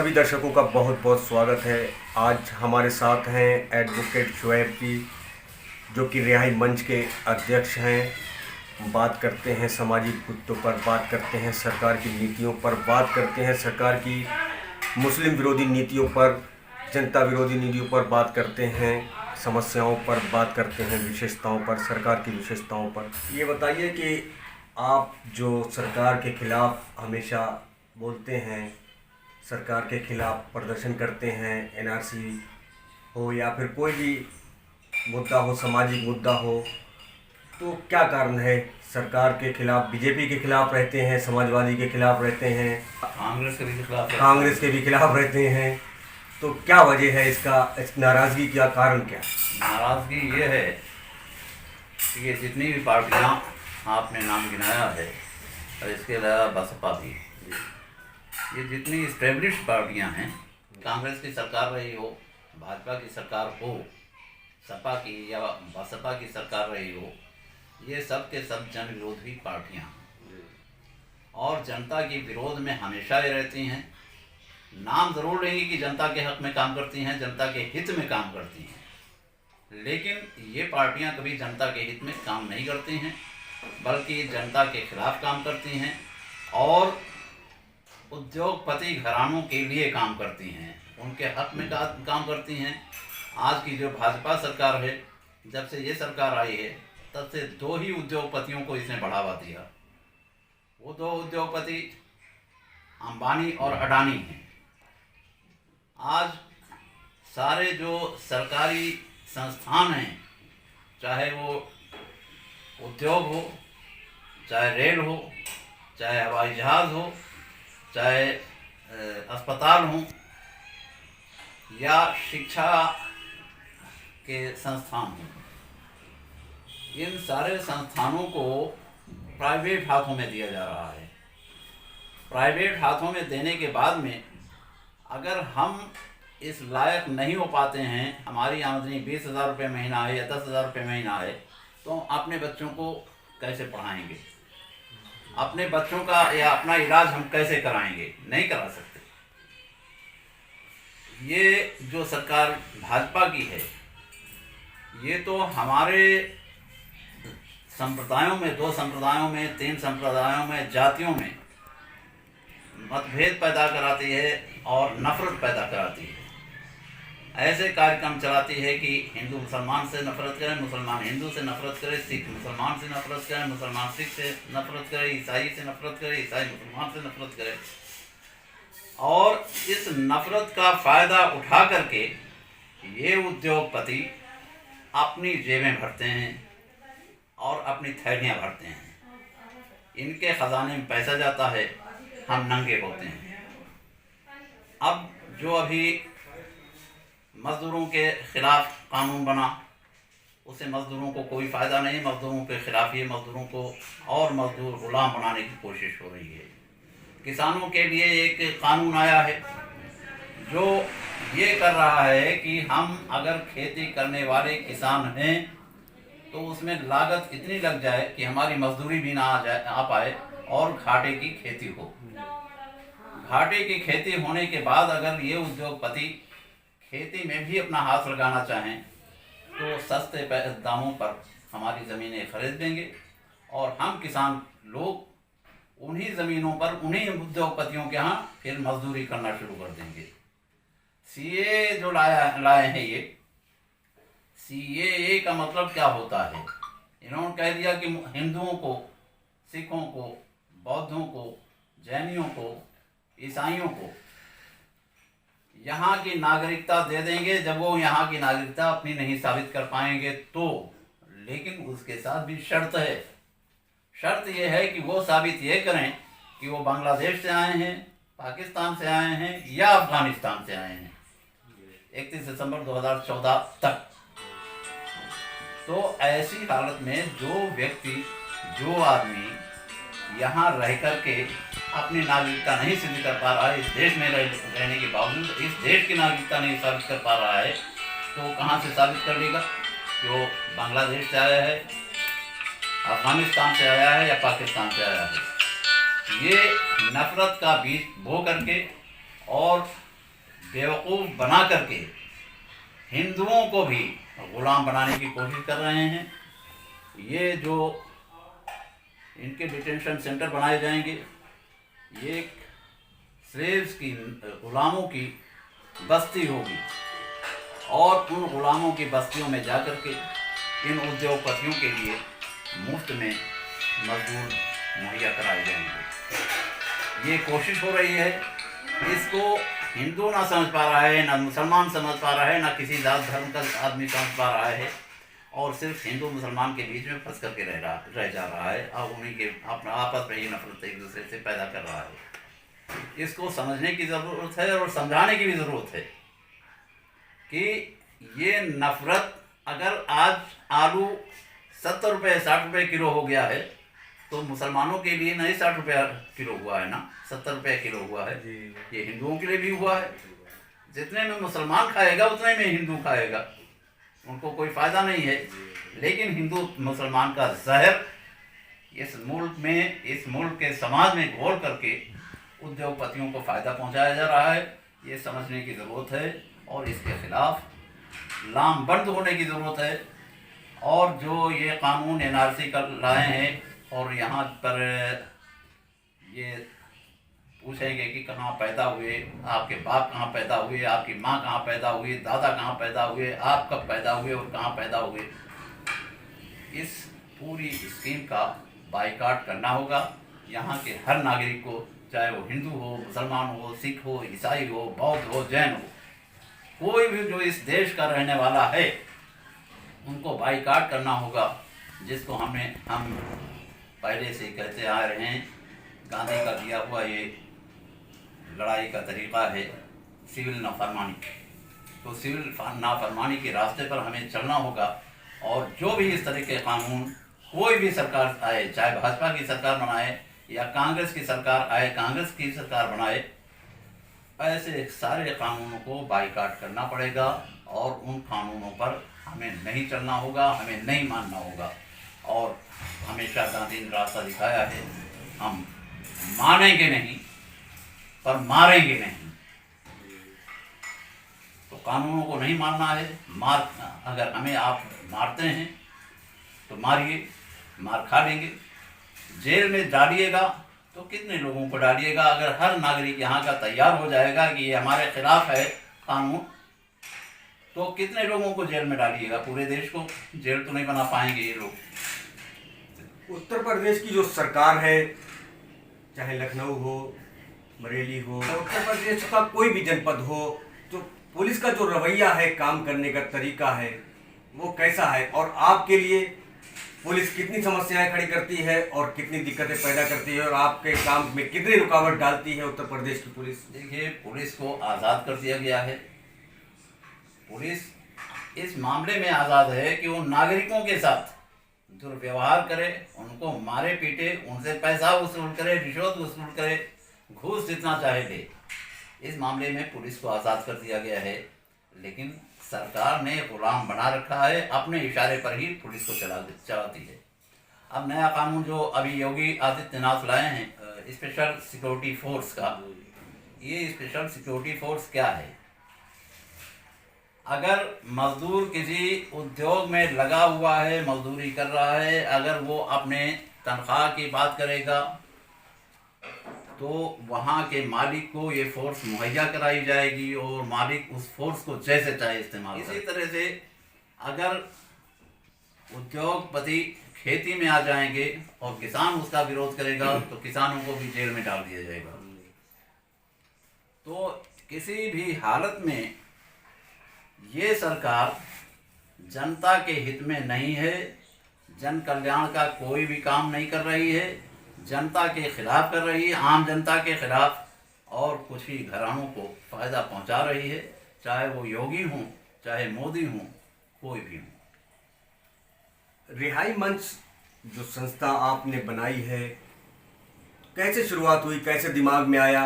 सभी दर्शकों का बहुत बहुत स्वागत है। आज हमारे साथ हैं एडवोकेट शुएब जी, जो कि रिहाई मंच के अध्यक्ष हैं। बात करते हैं सामाजिक मुद्दों पर, बात करते हैं सरकार की नीतियों पर, बात करते हैं सरकार की मुस्लिम विरोधी नीतियों पर, जनता विरोधी नीतियों पर, बात करते हैं समस्याओं पर, बात करते हैं विशेषताओं पर, सरकार की विशेषताओं पर। ये बताइए कि आप जो सरकार के खिलाफ हमेशा बोलते हैं, सरकार के खिलाफ प्रदर्शन करते हैं, एनआरसी हो या फिर कोई भी मुद्दा हो, सामाजिक मुद्दा हो, तो क्या कारण है सरकार के खिलाफ? बीजेपी के खिलाफ रहते हैं, समाजवादी के खिलाफ रहते हैं, कांग्रेस के भी खिलाफ रहते हैं, तो क्या वजह है इसका? इस नाराज़गी का कारण क्या? नाराज़गी ये है कि ये जितनी भी पार्टियां आपने नाम गिनाया है और इसके अलावा बसपा भी, ये जितनी इस्टेब्लिश्ड पार्टियां हैं, कांग्रेस की सरकार रही हो, भाजपा की सरकार हो, सपा की या बसपा की सरकार रही हो, ये सब के सब जन विरोधी पार्टियां और जनता के विरोध में हमेशा ही रहती हैं। नाम ज़रूर लेंगी कि जनता के हक में काम करती हैं, जनता के हित में काम करती हैं, लेकिन ये पार्टियां कभी जनता के हित में काम नहीं करती हैं, बल्कि जनता के खिलाफ काम करती हैं और उद्योगपति घरानों के लिए काम करती हैं, उनके हक में काम करती हैं। आज की जो भाजपा सरकार है, जब से ये सरकार आई है, तब से दो ही उद्योगपतियों को इसने बढ़ावा दिया। वो दो उद्योगपति अंबानी और अडानी हैं। आज सारे जो सरकारी संस्थान हैं, चाहे वो उद्योग हो, चाहे रेल हो, चाहे हवाई जहाज़ हो, चाहे अस्पताल हों या शिक्षा के संस्थान हों, इन सारे संस्थानों को प्राइवेट हाथों में दिया जा रहा है। प्राइवेट हाथों में देने के बाद में अगर हम इस लायक नहीं हो पाते हैं, हमारी आमदनी 20,000 रुपये महीना है या 10,000 रुपये महीना है, तो अपने बच्चों को कैसे पढ़ाएंगे? अपने बच्चों का या अपना इलाज हम कैसे कराएंगे? नहीं करा सकते। ये जो सरकार भाजपा की है, ये तो हमारे संप्रदायों में, 2 संप्रदायों में, 3 संप्रदायों में, जातियों में मतभेद पैदा कराती है और नफरत पैदा कराती है। ऐसे कार्यक्रम चलाती है कि हिंदू मुसलमान से नफरत करें, मुसलमान हिंदू से नफरत करे, सिख मुसलमान से नफरत करें, मुसलमान सिख से नफरत करे, ईसाई से नफरत करे, ईसाई मुसलमान से नफरत करे। और इस नफरत का फ़ायदा उठा करके ये उद्योगपति अपनी जेबें भरते हैं और अपनी थैलियाँ भरते हैं। इनके ख़जाने में पैसा जाता है, हम नंगे होते हैं। अब जो अभी मज़दूरों के ख़िलाफ़ कानून बना, उससे मज़दूरों को कोई फ़ायदा नहीं, मज़दूरों के ख़िलाफ़ ये मज़दूरों को और मज़दूर ग़ुलाम बनाने की कोशिश हो रही है। किसानों के लिए एक कानून आया है जो ये कर रहा है कि हम अगर खेती करने वाले किसान हैं तो उसमें लागत इतनी लग जाए कि हमारी मजदूरी भी ना आ पाए और घाटे की खेती हो। घाटे की खेती होने के बाद अगर ये उद्योगपति खेती में भी अपना हाथ लगाना चाहें तो सस्ते दामों पर हमारी ज़मीनें खरीद देंगे और हम किसान लोग उन्हीं ज़मीनों पर, उन्हीं उद्योगपतियों के यहाँ फिर मजदूरी करना शुरू कर देंगे। सीए जो लाए हैं, ये सीएए का मतलब क्या होता है? इन्होंने कह दिया कि हिंदुओं को, सिखों को, बौद्धों को, जैनियों को, ईसाइयों को यहाँ की नागरिकता दे देंगे जब वो यहाँ की नागरिकता अपनी नहीं साबित कर पाएंगे तो। लेकिन उसके साथ भी शर्त है। शर्त ये है कि वो साबित ये करें कि वो बांग्लादेश से आए हैं, पाकिस्तान से आए हैं या अफगानिस्तान से आए हैं 31 दिसंबर 2014 तक। तो ऐसी हालत में जो व्यक्ति, जो आदमी यहाँ रह कर के अपनी नागरिकता नहीं सिद्ध कर पा रहा है, इस देश में रहने के बावजूद इस देश की नागरिकता नहीं साबित कर पा रहा है, तो कहाँ से साबित कर लेगा कि वो बांग्लादेश से आया है, अफगानिस्तान से आया है या पाकिस्तान से आया है? ये नफरत का बीज बो करके और बेवकूफ़ बना करके हिंदुओं को भी गुलाम बनाने की कोशिश कर रहे हैं। ये जो इनके डिटेंशन सेंटर बनाए जाएंगे, ये स्लेव्स की, गुलामों की बस्ती होगी, और उन गुलामों की बस्तियों में जाकर के इन उद्योगपतियों के लिए मुफ्त में मजदूर मुहैया कराए जाएंगे। ये कोशिश हो रही है। इसको हिंदू ना समझ पा रहा है, ना मुसलमान समझ पा रहा है, ना किसी जात धर्म का आदमी समझ पा रहा है, और सिर्फ हिंदू मुसलमान के बीच में फंस करके रह जा रहा है, और उन्हीं के अपना आपस में ही नफरत एक दूसरे से पैदा कर रहा है। इसको समझने की ज़रूरत है और समझाने की भी ज़रूरत है कि ये नफरत, अगर आज आलू 70 रुपये 60 रुपये किलो हो गया है, तो मुसलमानों के लिए नहीं 60 रुपया किलो हुआ है ना, 70 रुपये किलो हुआ है। ये हिंदुओं के लिए भी हुआ है। जितने में मुसलमान खाएगा उतने में हिंदू खाएगा, उनको कोई फ़ायदा नहीं है। लेकिन हिंदू मुसलमान का जहर इस मुल्क में, इस मुल्क के समाज में घोल करके उद्योगपतियों को फ़ायदा पहुंचाया जा रहा है। ये समझने की ज़रूरत है और इसके खिलाफ लामबंद होने की ज़रूरत है। और जो ये कानून NRC का लाए हैं, और यहाँ पर ये पूछेंगे कि कहाँ पैदा हुए, आपके बाप कहाँ पैदा हुए, आपकी माँ कहाँ पैदा हुई, दादा कहाँ पैदा हुए, आप कब पैदा हुए और कहाँ पैदा हुए। इस पूरी स्कीम का बाइकाट करना होगा। यहाँ के हर नागरिक को, चाहे वो हिंदू हो, मुसलमान हो, सिख हो, ईसाई हो, बौद्ध हो, जैन हो, कोई भी जो इस देश का रहने वाला है, उनको बाइकाट करना होगा। जिसको हम पहले से कहते आ रहे हैं, गांधी का दिया हुआ ये लड़ाई का तरीक़ा है सिविल नाफरमानी। तो सिविल नाफरमानी के रास्ते पर हमें चलना होगा। और जो भी इस तरह के कानून कोई भी सरकार आए, चाहे भाजपा की सरकार बनाए या कांग्रेस की सरकार आए, कांग्रेस की सरकार बनाए, ऐसे सारे कानूनों को बाइकाट करना पड़ेगा। और उन कानूनों पर हमें नहीं चलना होगा, हमें नहीं मानना होगा। और हमेशा गांधी ने रास्ता दिखाया है, हम मानेंगे नहीं पर मारेंगे नहीं। तो कानूनों को नहीं मानना है। अगर हमें आप मारते हैं तो मारिए, मार खा लेंगे। जेल में डालिएगा तो कितने लोगों को डालिएगा। अगर हर नागरिक यहाँ का तैयार हो जाएगा कि ये हमारे खिलाफ है कानून, तो कितने लोगों को जेल में डालिएगा। पूरे देश को जेल तो नहीं बना पाएंगे ये लोग। उत्तर प्रदेश की जो सरकार है, चाहे लखनऊ हो, बरेली हो, उत्तर प्रदेश का कोई भी जनपद हो, जो पुलिस का जो रवैया है, काम करने का तरीका है, वो कैसा है? और आपके लिए पुलिस कितनी समस्याएं खड़ी करती है और कितनी दिक्कतें पैदा करती है, और आपके काम में कितनी रुकावट डालती है उत्तर प्रदेश की पुलिस? देखिए, पुलिस को आज़ाद कर दिया गया है। पुलिस इस मामले में आज़ाद है कि वो नागरिकों के साथ दुर्व्यवहार करे, उनको मारे पीटे, उनसे पैसा वसूल करे, रिश्वत वसूल करे, घूस जितना चाहे दे। इस मामले में पुलिस को आज़ाद कर दिया गया है। लेकिन सरकार ने गुलाम बना रखा है, अपने इशारे पर ही पुलिस को चलाती है। अब नया कानून जो अभी योगी आदित्यनाथ लाए हैं, स्पेशल सिक्योरिटी फोर्स का, ये स्पेशल सिक्योरिटी फोर्स क्या है? अगर मजदूर किसी उद्योग में लगा हुआ है, मजदूरी कर रहा है, अगर वो अपने तनख्वाह की बात करेगा तो वहाँ के मालिक को ये फोर्स मुहैया कराई जाएगी और मालिक उस फोर्स को जैसे चाहे इस्तेमाल करें। इसी तरह से अगर उद्योगपति खेती में आ जाएंगे और किसान उसका विरोध करेगा तो किसानों को भी जेल में डाल दिया जाएगा। तो किसी भी हालत में ये सरकार जनता के हित में नहीं है, जन कल्याण का कोई भी काम नहीं कर रही है, जनता के खिलाफ कर रही है, आम जनता के खिलाफ, और कुछ ही घरानों को फ़ायदा पहुंचा रही है, चाहे वो योगी हों, चाहे मोदी हों, कोई भी हो। रिहाई मंच जो संस्था आपने बनाई है, कैसे शुरुआत हुई, कैसे दिमाग में आया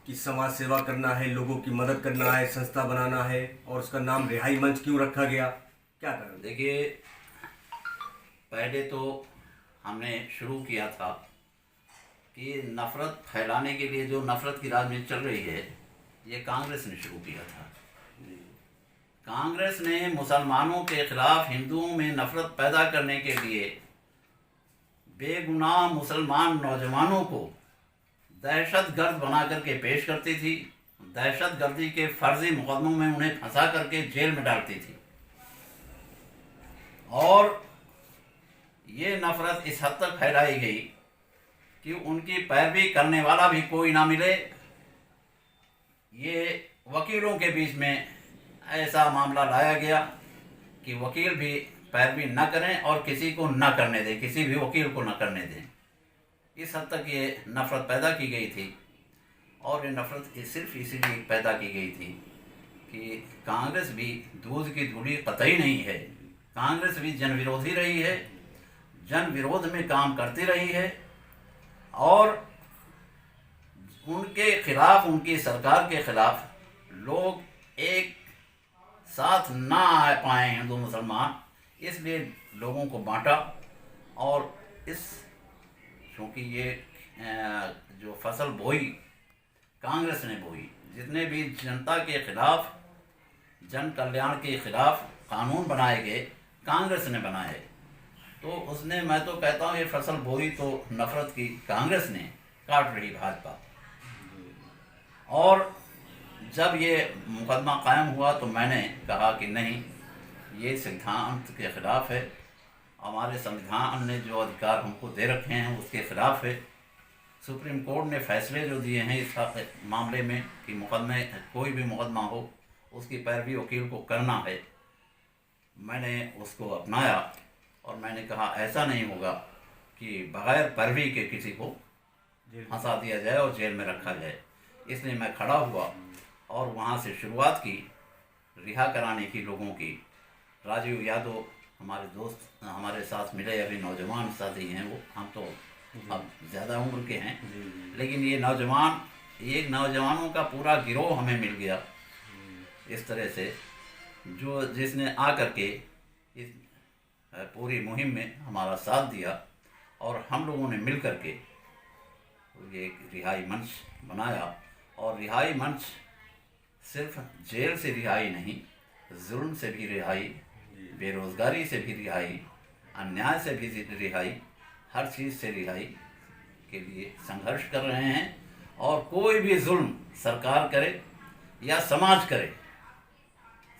कि समाज सेवा करना है, लोगों की मदद करना है, संस्था बनाना है, और उसका नाम रिहाई मंच क्यों रखा गया, क्या कारण? देखिए, पहले तो हमने शुरू किया था कि नफ़रत फैलाने के लिए जो नफ़रत की राजनीति चल रही है, ये कांग्रेस ने शुरू किया था। कांग्रेस ने मुसलमानों के खिलाफ हिंदुओं में नफरत पैदा करने के लिए बेगुनाह मुसलमान नौजवानों को दहशतगर्द बना करके पेश करती थी। दहशतगर्दी के फर्जी मुकदमों में उन्हें फंसा करके जेल में डालती थी। और ये नफरत इस हद तक फैलाई गई कि उनकी पैरवी करने वाला भी कोई ना मिले। ये वकीलों के बीच में ऐसा मामला लाया गया कि वकील भी पैरवी न करें और किसी को न करने दें, किसी भी वकील को न करने दें। इस हद तक ये नफ़रत पैदा की गई थी। और ये नफ़रत सिर्फ इसीलिए पैदा की गई थी कि कांग्रेस भी दूध की धूली कतई नहीं है। कांग्रेस भी जन विरोधी रही है, जन विरोध में काम करती रही है और उनके खिलाफ, उनकी सरकार के खिलाफ लोग एक साथ ना आ पाए हिंदू मुसलमान, इसलिए लोगों को बांटा। और इस क्योंकि ये जो फसल बोई कांग्रेस ने बोई, जितने भी जनता के खिलाफ, जन कल्याण के खिलाफ कानून बनाए गए कांग्रेस ने बनाए, तो उसने, मैं तो कहता हूँ ये फसल बोई तो नफरत की कांग्रेस ने काट रही भाजपा। और जब ये मुकदमा कायम हुआ तो मैंने कहा कि नहीं, ये सिद्धांत के खिलाफ है, हमारे संविधान ने जो अधिकार हमको दे रखे हैं उसके खिलाफ है। सुप्रीम कोर्ट ने फैसले जो दिए हैं इस मामले में कि मुकदमे, कोई भी मुकदमा हो उसकी पैरवी वकील को करना है, मैंने उसको अपनाया। और मैंने कहा ऐसा नहीं होगा कि बग़ैर पैरवी के किसी को फंसा दिया जाए और जेल में रखा जाए। इसलिए मैं खड़ा हुआ और वहाँ से शुरुआत की रिहा कराने की लोगों की। राजीव यादव हमारे दोस्त, हमारे साथ मिले, अभी नौजवान साथी हैं वो, हम तो अब ज़्यादा उम्र के हैं, लेकिन ये नौजवान, एक नौजवानों का पूरा गिरोह हमें मिल गया इस तरह से, जो जिसने आकर के इस पूरी मुहिम में हमारा साथ दिया। और हम लोगों ने मिल कर के ये एक रिहाई मंच बनाया। और रिहाई मंच सिर्फ जेल से रिहाई नहीं, जुल्म से भी रिहाई, बेरोज़गारी से भी रिहाई, अन्याय से भी रिहाई, हर चीज़ से रिहाई के लिए संघर्ष कर रहे हैं। और कोई भी जुल्म सरकार करे या समाज करे,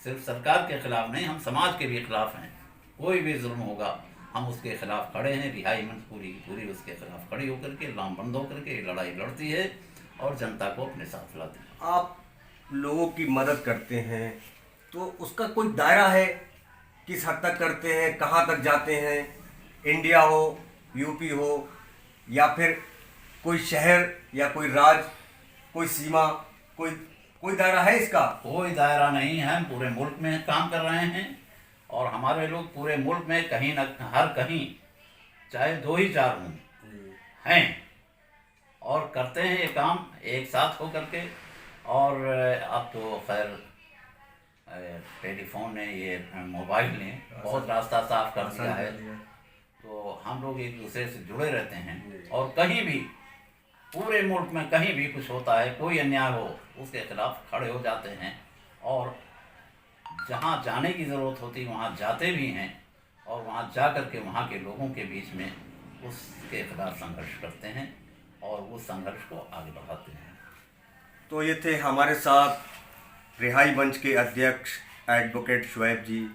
सिर्फ सरकार के खिलाफ नहीं, हम समाज के भी खिलाफ हैं। कोई भी जुल्म होगा हम उसके खिलाफ खड़े हैं। रिहाई मंच पूरी पूरी उसके खिलाफ खड़ी होकर के, लामबंद होकर के लड़ाई लड़ती है और जनता को अपने साथ लाती है। आप लोगों की मदद करते हैं तो उसका कोई दायरा है? किस हद तक करते हैं, कहाँ तक जाते हैं? इंडिया हो, यूपी हो, या फिर कोई शहर या कोई राज्य, कोई सीमा, कोई दायरा है इसका? कोई दायरा नहीं है। हम पूरे मुल्क में काम कर रहे हैं और हमारे लोग पूरे मुल्क में कहीं न हर कहीं, चाहे 2 ही 4 हों, हैं और करते हैं ये काम एक साथ हो करके। और अब तो खैर टेलीफोन ने, ये मोबाइल ने बहुत रास्ता साफ कर दिया है, तो हम लोग एक दूसरे से जुड़े रहते हैं। और कहीं भी, पूरे मुल्क में कहीं भी कुछ होता है, कोई अन्याय हो, उसके खिलाफ खड़े हो जाते हैं। और जहाँ जाने की ज़रूरत होती वहाँ जाते भी हैं और वहाँ जा कर के वहाँ के लोगों के बीच में उसके खिलाफ संघर्ष करते हैं और उस संघर्ष को आगे बढ़ाते हैं। तो ये थे हमारे साथ रिहाई मंच के अध्यक्ष एडवोकेट शुएब जी।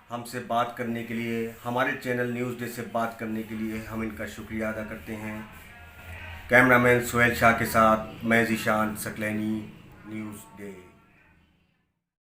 हमसे बात करने के लिए, हमारे चैनल न्यूज़ डे से बात करने के लिए हम इनका शुक्रिया अदा करते हैं। कैमरामैन सुहेल शाह के साथ मैं ज़ीशान सकलैनी, न्यूज़ डे।